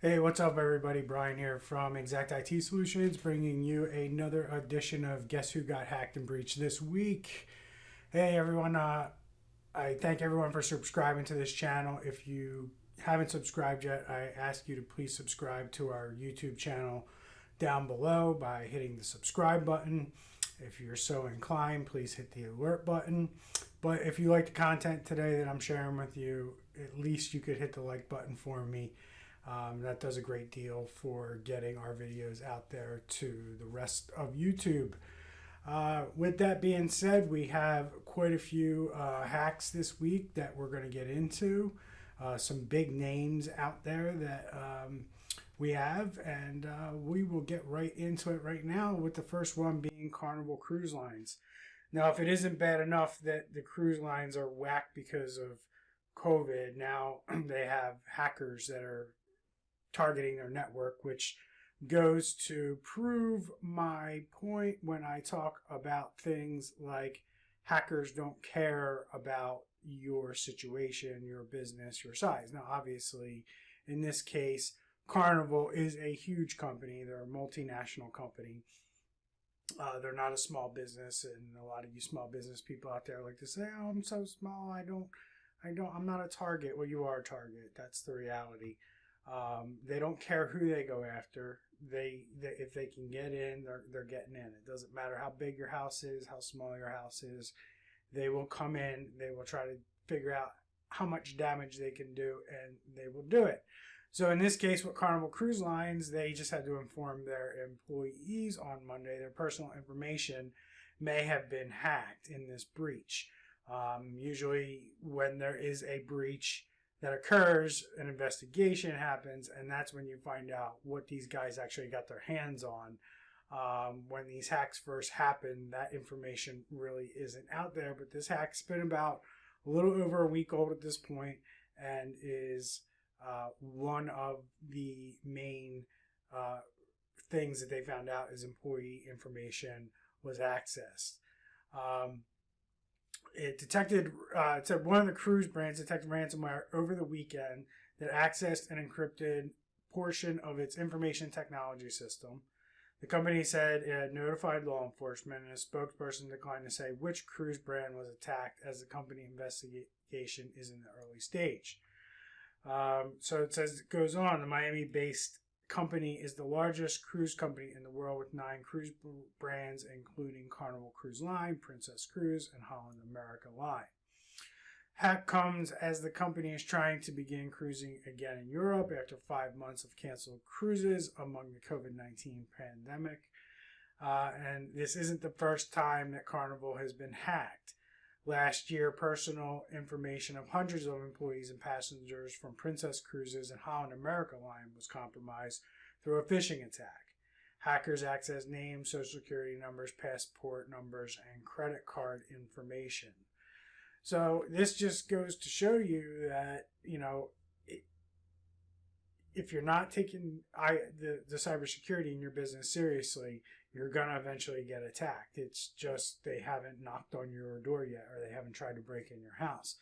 Hey, what's up, everybody? Bryan here from Xact IT Solutions, bringing you another edition of Guess Who Got Hacked and Breached this week. Hey, everyone. I thank everyone for subscribing to this channel. If you haven't subscribed yet, I ask you to please subscribe to our YouTube channel down below by hitting the subscribe button. If you're so inclined, please hit the alert button. But if you like the content today that I'm sharing with you, at least you could hit the like button for me. That does a great deal for getting our videos out there to the rest of YouTube. With that being said, we have quite a few hacks this week that we're going to get into. Some big names out there that we have, and we will get right into it right now with the first one being Carnival Cruise Lines. Now, if it isn't bad enough that the cruise lines are whacked because of COVID, now they have hackers that are targeting their network, which goes to prove my point when I talk about things like hackers don't care about your situation, your business, your size. Now, obviously, in this case, Carnival is a huge company. They're a multinational company. They're not a small business, and a lot of you small business people out there like to say, "Oh, I'm so small. I'm not a target." Well, you are a target. That's the reality. They don't care who they go after. If they can get in, they're getting in. It doesn't matter how big your house is, how small your house is. They will come in. They will try to figure out how much damage they can do, and they will do it. So in this case, with Carnival Cruise Lines, they just had to inform their employees on Monday their personal information may have been hacked in this breach. Usually when there is a breach that occurs, an investigation happens, and that's when you find out what these guys actually got their hands on. When these hacks first happen, that information really isn't out there, but this hack's been about a little over a week old at this point and is one of the main things that they found out is employee information was accessed. It said one of the cruise brands detected ransomware over the weekend that accessed an encrypted portion of its information technology system. The company said it had notified law enforcement, and a spokesperson declined to say which cruise brand was attacked as the company investigation is in the early stage. So it says, it goes on, the Miami-based company is the largest cruise company in the world with 9 cruise brands, including Carnival Cruise Line, Princess Cruise, and Holland America Line. Hack comes as the company is trying to begin cruising again in Europe after 5 months of canceled cruises among the COVID-19 pandemic. And this isn't the first time that Carnival has been hacked. Last year, personal information of hundreds of employees and passengers from Princess Cruises and Holland America Line was compromised through a phishing attack. Hackers accessed names, social security numbers, passport numbers, and credit card information. So this just goes to show you that, if you're not taking the cybersecurity in your business seriously, you're going to eventually get attacked. It's just they haven't knocked on your door yet, or they haven't tried to break in your house.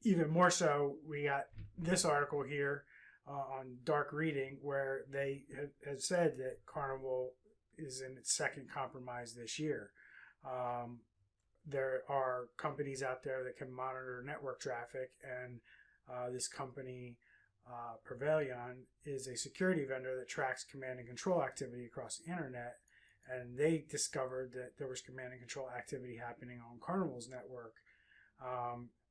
Even more so, we got this article here on Dark Reading where they have said that Carnival is in its second compromise this year. There are companies out there that can monitor network traffic, and this company, Prevalion, is a security vendor that tracks command and control activity across the internet, and they discovered that there was command and control activity happening on Carnival's network,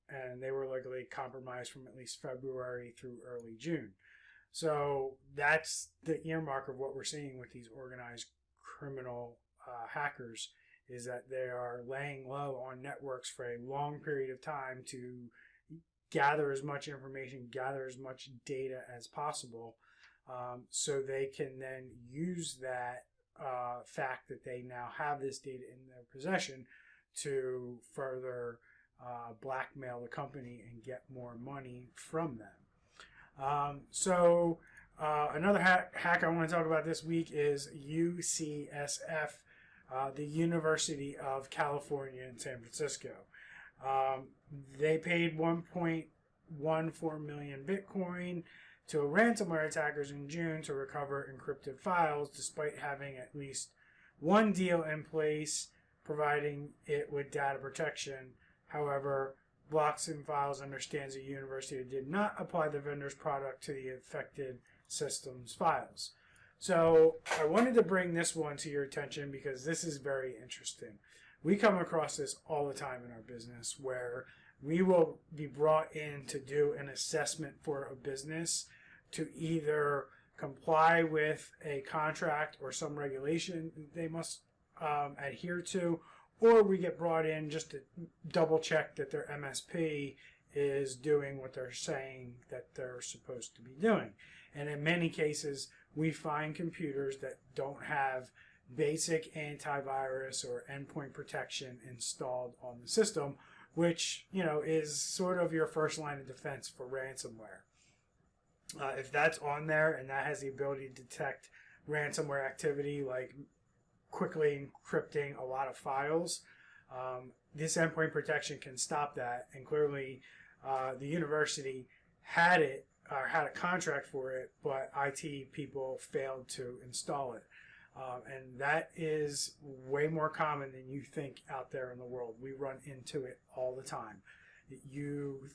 and they were likely compromised from at least February through early June. So that's the earmark of what we're seeing with these organized criminal hackers, is that they are laying low on networks for a long period of time to gather as much information, gather as much data as possible, so they can then use that fact that they now have this data in their possession to further blackmail the company and get more money from them. Another hack I want to talk about this week is UCSF, the University of California in San Francisco. They paid 1.14 million Bitcoin to ransomware attackers in June to recover encrypted files, despite having at least one deal in place providing it with data protection. However, Blockchain Files understands the university did not apply the vendor's product to the affected system's files. So I wanted to bring this one to your attention because this is very interesting. We come across this all the time in our business where we will be brought in to do an assessment for a business to either comply with a contract or some regulation they must adhere to, or we get brought in just to double check that their MSP is doing what they're saying that they're supposed to be doing. And in many cases, we find computers that don't have basic antivirus or endpoint protection installed on the system, which, is sort of your first line of defense for ransomware. If that's on there and that has the ability to detect ransomware activity, like quickly encrypting a lot of files, this endpoint protection can stop that. And clearly, the university had it or had a contract for it, but IT people failed to install it. And that is way more common than you think out there in the world. We run into it all the time. You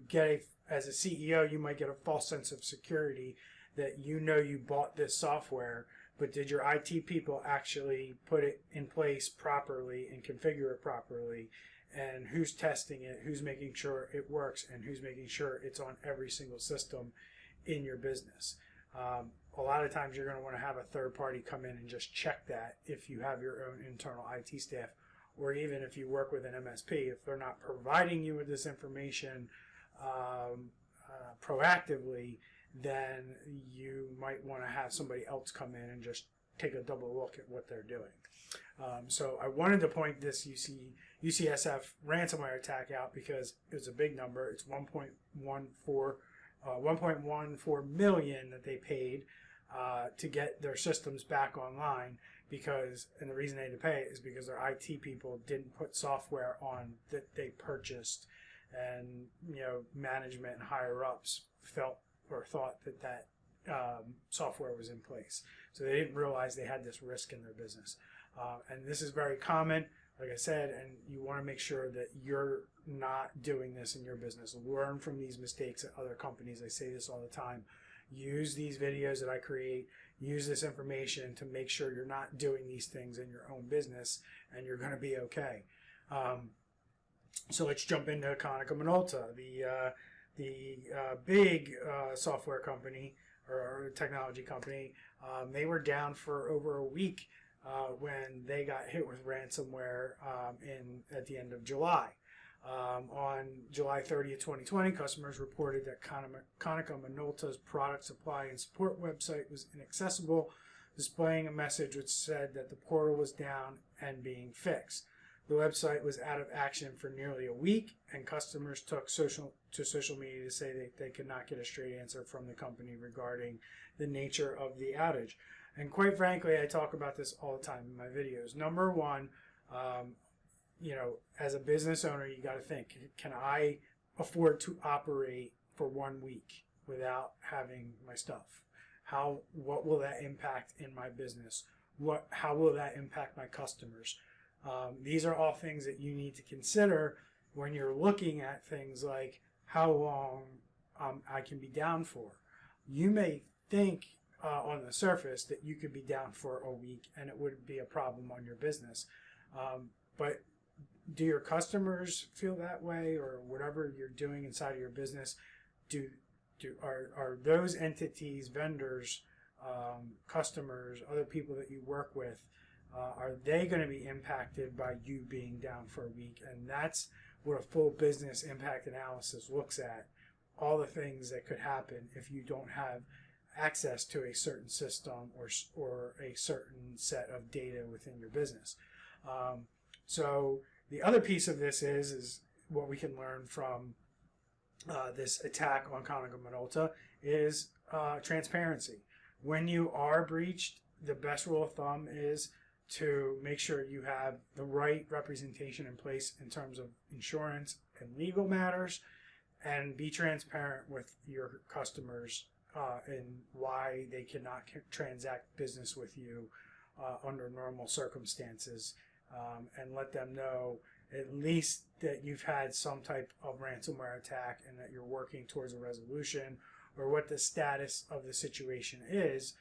get as a CEO, you might get a false sense of security that you bought this software, but did your IT people actually put it in place properly and configure it properly? And who's testing it, who's making sure it works, and who's making sure it's on every single system in your business. A lot of times you're going to want to have a third party come in and just check that if you have your own internal IT staff, or even if you work with an MSP, if they're not providing you with this information proactively, then you might want to have somebody else come in and just take a double look at what they're doing. So I wanted to point this UCSF ransomware attack out because it's a big number. It's 1.14 million that they paid to get their systems back online, and the reason they had to pay it is because their IT people didn't put software on that they purchased, and management and higher ups felt or thought that software was in place, so they didn't realize they had this risk in their business. And this is very common, like I said, and you want to make sure that you're not doing this in your business. Learn from these mistakes at other companies. I say this all the time. Use these videos that I create. Use this information to make sure you're not doing these things in your own business, and you're going to be okay. So let's jump into Konica Minolta, the big software company or technology company. They were down for over a week when they got hit with ransomware at the end of July. On July 30th, 2020, customers reported that Konica Minolta's product supply and support website was inaccessible, displaying a message which said that the portal was down and being fixed. The website was out of action for nearly a week, and customers took social media to say that they could not get a straight answer from the company regarding the nature of the outage. And quite frankly, I talk about this all the time in my videos. Number one, as a business owner, you got to think, can I afford to operate for 1 week without having my stuff? What will that impact in my business? How will that impact my customers? These are all things that you need to consider when you're looking at things like how long I can be down for. You may think on the surface that you could be down for a week and it wouldn't be a problem on your business. But do your customers feel that way, or whatever you're doing inside of your business? Are those entities, vendors, customers, other people that you work with, are they going to be impacted by you being down for a week? And that's what a full business impact analysis looks at. All the things that could happen if you don't have access to a certain system or a certain set of data within your business. So the other piece of this is what we can learn from this attack on Konica Minolta is transparency. When you are breached, the best rule of thumb is to make sure you have the right representation in place in terms of insurance and legal matters, and be transparent with your customers and why they cannot transact business with you under normal circumstances, and let them know at least that you've had some type of ransomware attack and that you're working towards a resolution, or what the status of the situation is,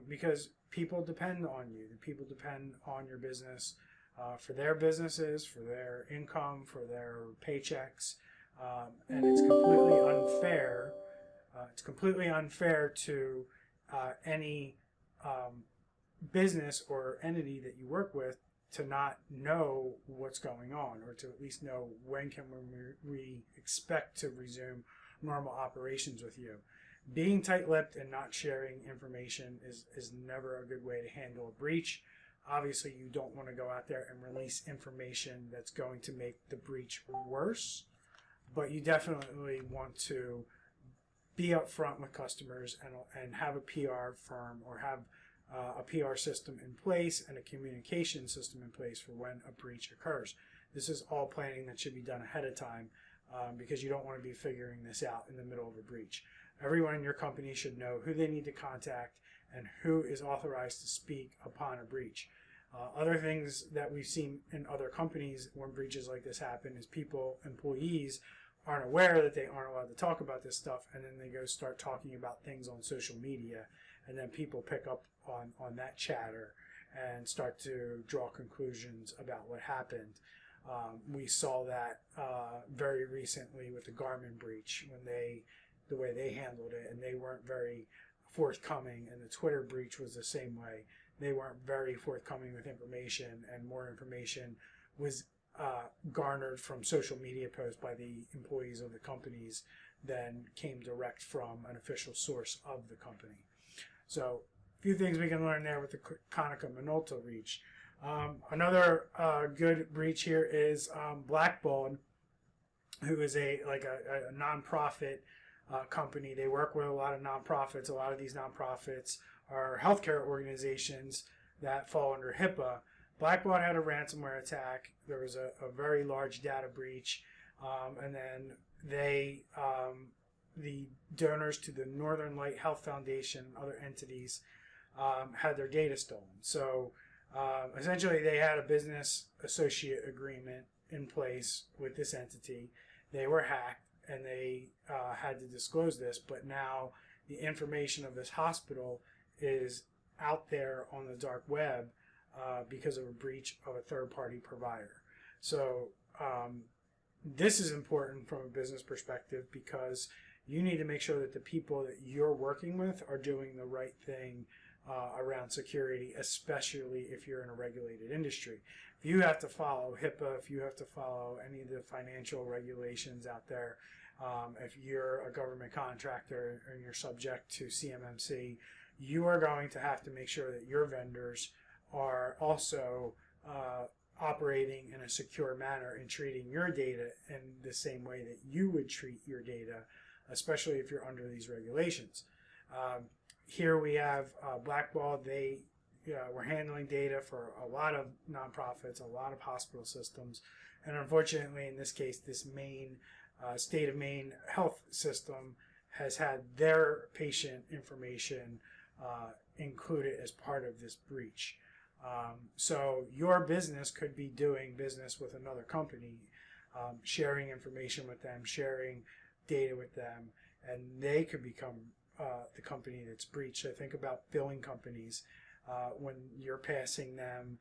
because people depend on you. The people depend on your business for their businesses, for their income, for their paychecks, and it's completely unfair. It's completely unfair to any business or entity that you work with to not know what's going on, or to at least know when can we expect to resume normal operations with you. Being tight-lipped and not sharing information is never a good way to handle a breach. Obviously, you don't want to go out there and release information that's going to make the breach worse, but you definitely want to be upfront with customers and have a PR firm, or have a PR system in place and a communication system in place for when a breach occurs. This is all planning that should be done ahead of time, because you don't want to be figuring this out in the middle of a breach. Everyone in your company should know who they need to contact and who is authorized to speak upon a breach. Other things that we've seen in other companies when breaches like this happen is employees aren't aware that they aren't allowed to talk about this stuff, and then they go start talking about things on social media, and then people pick up on that chatter and start to draw conclusions about what happened. We saw that very recently with the Garmin breach, when the way they handled it, and they weren't very forthcoming, and the Twitter breach was the same way. They weren't very forthcoming with information, and more information was garnered from social media posts by the employees of the companies than came direct from an official source of the company. So a few things we can learn there with the Konica Minolta breach. Another good breach here is Blackbaud, who is a nonprofit company. They work with a lot of nonprofits. A lot of these nonprofits are healthcare organizations that fall under HIPAA. Blackbaud had a ransomware attack. There was a very large data breach, and then they, the donors to the Northern Light Health Foundation and other entities had their data stolen. So essentially they had a business associate agreement in place with this entity. They were hacked, and they had to disclose this, but now the information of this hospital is out there on the dark web because of a breach of a third-party provider. So this is important from a business perspective, because you need to make sure that the people that you're working with are doing the right thing around security, especially if you're in a regulated industry. If you have to follow HIPAA, if you have to follow any of the financial regulations out there, if you're a government contractor and you're subject to CMMC, you are going to have to make sure that your vendors are also operating in a secure manner and treating your data in the same way that you would treat your data, especially if you're under these regulations. Here we have Blackbaud. They were handling data for a lot of nonprofits, a lot of hospital systems, and unfortunately in this case, this Maine, state of Maine health system has had their patient information included as part of this breach. So your business could be doing business with another company, sharing information with them, sharing data with them, and they could become the company that's breached. So think about billing companies. When you're passing them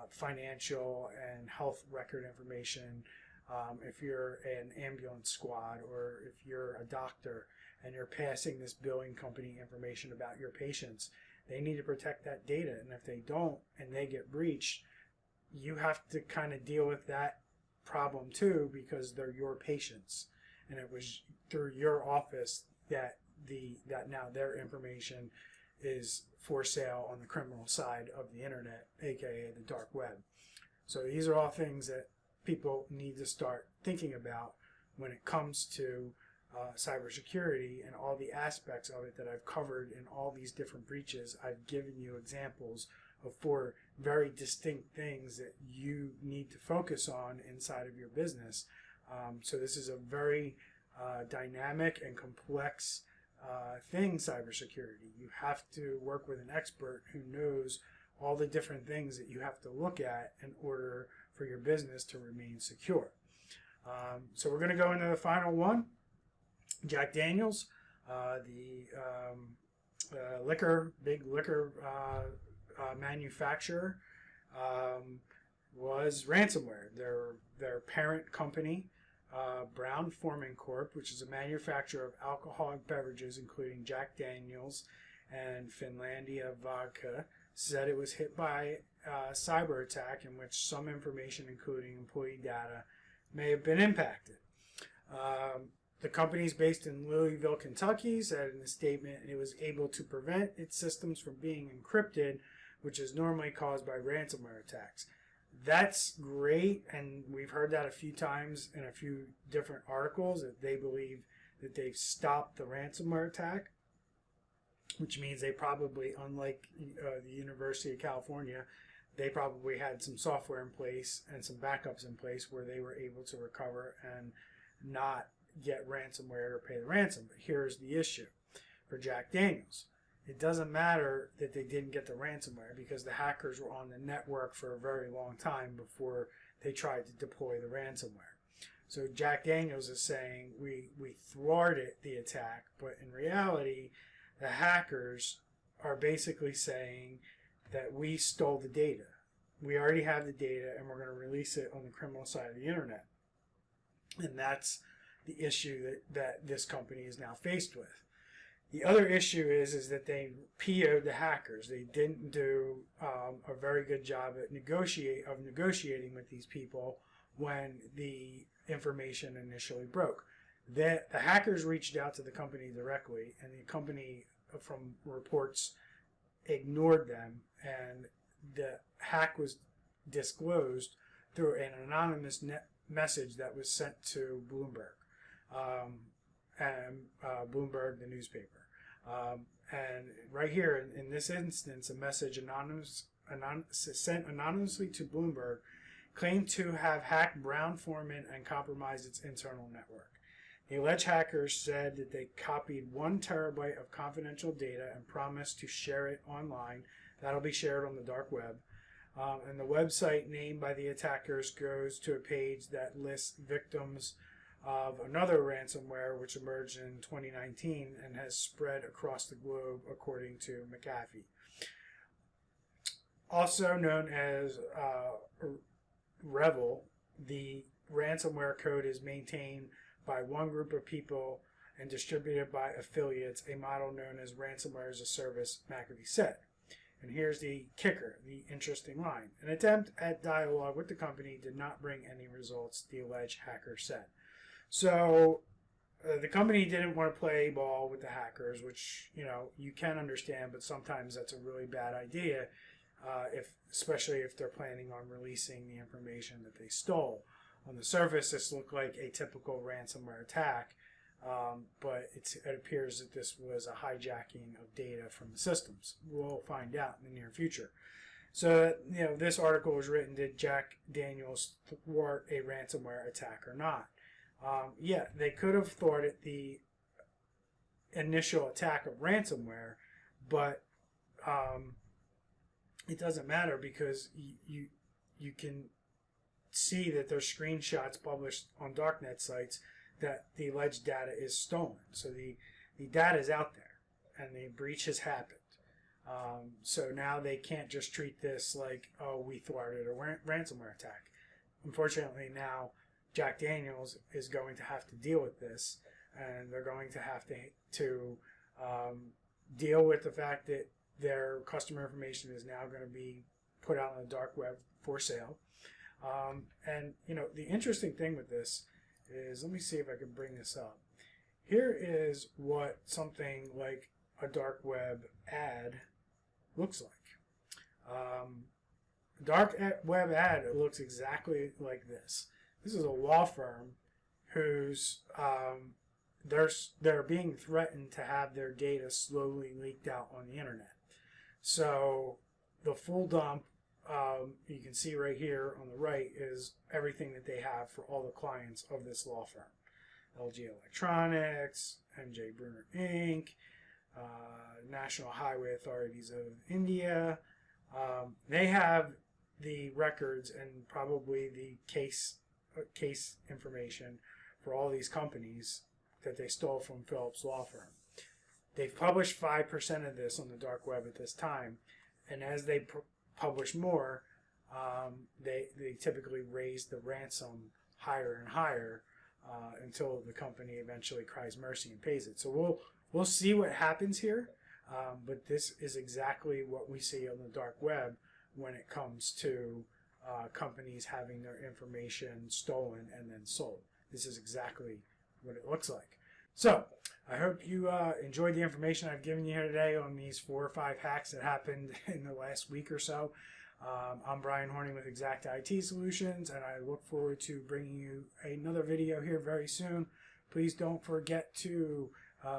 financial and health record information, if you're an ambulance squad, or if you're a doctor and you're passing this billing company information about your patients, they need to protect that data. And if they don't and they get breached, you have to kind of deal with that problem too, because they're your patients, and it was through your office that now their information is for sale on the criminal side of the internet, aka the dark web. So these are all things that people need to start thinking about when it comes to cybersecurity and all the aspects of it that I've covered in all these different breaches. I've given you examples of 4 very distinct things that you need to focus on inside of your business. So this is a very dynamic and complex thing, cybersecurity. You have to work with an expert who knows all the different things that you have to look at in order for your business to remain secure. So we're going to go into the final one. Jack Daniels, the big liquor manufacturer, was ransomware. Their parent company, Brown-Forman Corp., which is a manufacturer of alcoholic beverages, including Jack Daniels and Finlandia Vodka, said it was hit by a cyber attack in which some information, including employee data, may have been impacted. The company is based in Louisville, Kentucky, said in a statement it was able to prevent its systems from being encrypted, which is normally caused by ransomware attacks. That's great, and we've heard that a few times in a few different articles, that they believe that they've stopped the ransomware attack, which means they probably, unlike the University of California, they probably had some software in place and some backups in place where they were able to recover and not get ransomware or pay the ransom. But here's the issue for Jack Daniels. It doesn't matter that they didn't get the ransomware, because the hackers were on the network for a very long time before they tried to deploy the ransomware. So Jack Daniels is saying we thwarted the attack, but in reality, the hackers are basically saying that we stole the data. We already have the data, and we're going to release it on the criminal side of the internet. And that's the issue that this company is now faced with. The other issue is that they PO'd the hackers. They didn't do a very good job at negotiating with these people when the information initially broke. The hackers reached out to the company directly, and the company, from reports, ignored them, and the hack was disclosed through an anonymous message that was sent to Bloomberg, Bloomberg, the newspaper. And right here, in this instance, a message sent anonymously to Bloomberg claimed to have hacked Brown-Forman and compromised its internal network. The alleged hackers said that they copied 1 terabyte of confidential data and promised to share it online. That'll be shared on the dark web. And the website named by the attackers goes to a page that lists victims of another ransomware which emerged in 2019 and has spread across the globe, according to McAfee. Also known as Revel, the ransomware code is maintained by one group of people and distributed by affiliates, a model known as ransomware as a service, McAfee said. And here's the kicker, the interesting line. An attempt at dialogue with the company did not bring any results, the alleged hacker said. So the company didn't want to play ball with the hackers, which, you can understand, but sometimes that's a really bad idea, especially if they're planning on releasing the information that they stole. On the surface, this looked like a typical ransomware attack, but it appears that this was a hijacking of data from the systems. We'll find out in the near future. So, this article was written, did Jack Daniels thwart a ransomware attack or not? Yeah, they could have thwarted the initial attack of ransomware, but it doesn't matter, because you can see that there's screenshots published on darknet sites that the alleged data is stolen. So the data is out there, and the breach has happened. So now they can't just treat this like, oh, we thwarted a ransomware attack. Unfortunately, now Jack Daniels is going to have to deal with this, and they're going to have to deal with the fact that their customer information is now going to be put out on the dark web for sale. And the interesting thing with this is, let me see if I can bring this up. Here is what something like a dark web ad looks like. Dark web ad looks exactly like this. This is a law firm who's they're being threatened to have their data slowly leaked out on the internet. So the full dump, you can see right here on the right, is everything that they have for all the clients of this law firm. LG Electronics, MJ Brunner Inc., National Highway Authorities of India. They have the records and probably the case information for all these companies that they stole from Phillips Law Firm. They've published 5% of this on the dark web at this time, and as they publish more, they typically raise the ransom higher and higher until the company eventually cries mercy and pays it. So we'll see what happens here, but this is exactly what we see on the dark web when it comes to companies having their information stolen and then sold. This is exactly what it looks like. So I hope you enjoyed the information I've given you here today on these 4 or 5 hacks that happened in the last week or so. I'm Bryan Hornung with Xact IT Solutions, and I look forward to bringing you another video here very soon. Please don't forget to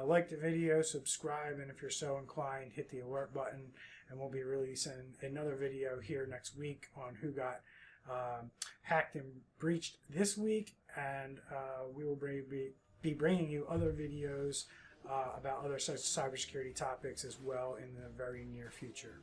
like the video, subscribe, and if you're so inclined, hit the alert button, and we'll be releasing another video here next week on who got hacked and breached this week, and we will be bringing you other videos about other such cybersecurity topics as well in the very near future.